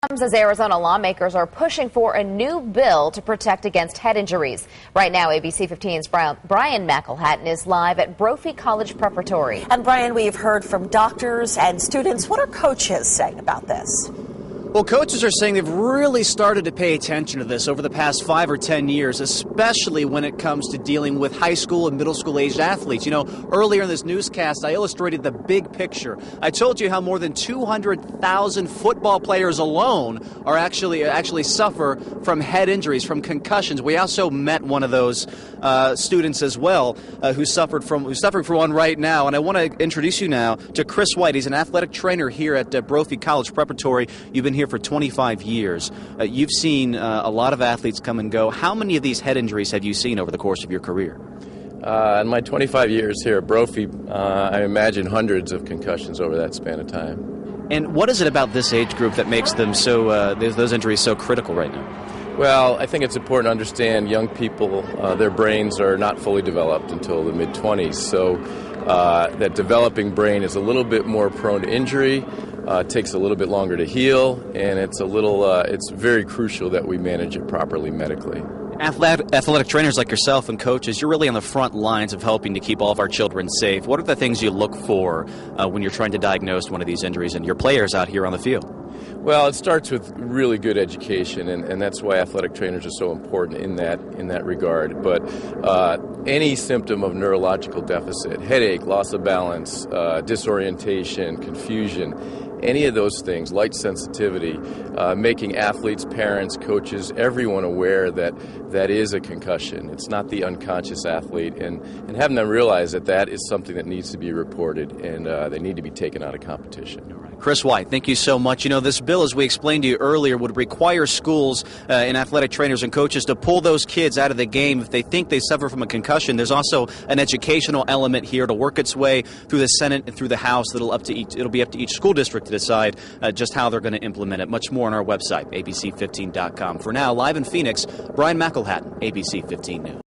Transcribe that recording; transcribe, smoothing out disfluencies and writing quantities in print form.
Comes as Arizona lawmakers are pushing for a new bill to protect against head injuries. Right now, ABC 15's Brian McElhatton is live at Brophy College Preparatory. And Brian, we've heard from doctors and students. What are coaches saying about this? Well, coaches are saying they've really started to pay attention to this over the past 5 or 10 years, especially when it comes to dealing with high school and middle school aged athletes. You know, earlier in this newscast, I illustrated the big picture. I told you how more than 200,000 football players alone are actually suffer from head injuries, from concussions. We also met one of those students as well who's suffering from one right now. And I want to introduce you now to Chris White. He's an athletic trainer here at Brophy College Preparatory. You've been here for 25 years. You've seen a lot of athletes come and go. How many of these head injuries have you seen over the course of your career? In my 25 years here at Brophy, I imagine hundreds of concussions over that span of time. And what is it about this age group that makes them those injuries so critical right now? Well, I think it's important to understand young people, their brains are not fully developed until the mid-20s, so that developing brain is a little bit more prone to injury. Takes a little bit longer to heal, and it's very crucial that we manage it properly medically. Athletic trainers like yourself and coaches, you're really on the front lines of helping to keep all of our children safe. What are the things you look for when you're trying to diagnose one of these injuries and your players out here on the field? Well, it starts with really good education, and that's why athletic trainers are so important in that regard. But any symptom of neurological deficit, headache, loss of balance, disorientation, confusion, any of those things, light sensitivity, making athletes, parents, coaches, everyone aware that that is a concussion. It's not the unconscious athlete, and having them realize that that is something that needs to be reported, and they need to be taken out of competition. Chris White, thank you so much. You know, this bill, as we explained to you earlier, would require schools and athletic trainers and coaches to pull those kids out of the game if they think they suffer from a concussion. There's also an educational element here to work its way through the Senate and through the House. It'll be up to each school district to decide just how they're going to implement it. Much more on our website, abc15.com. For now, live in Phoenix, Brian McElhatton, ABC 15 News.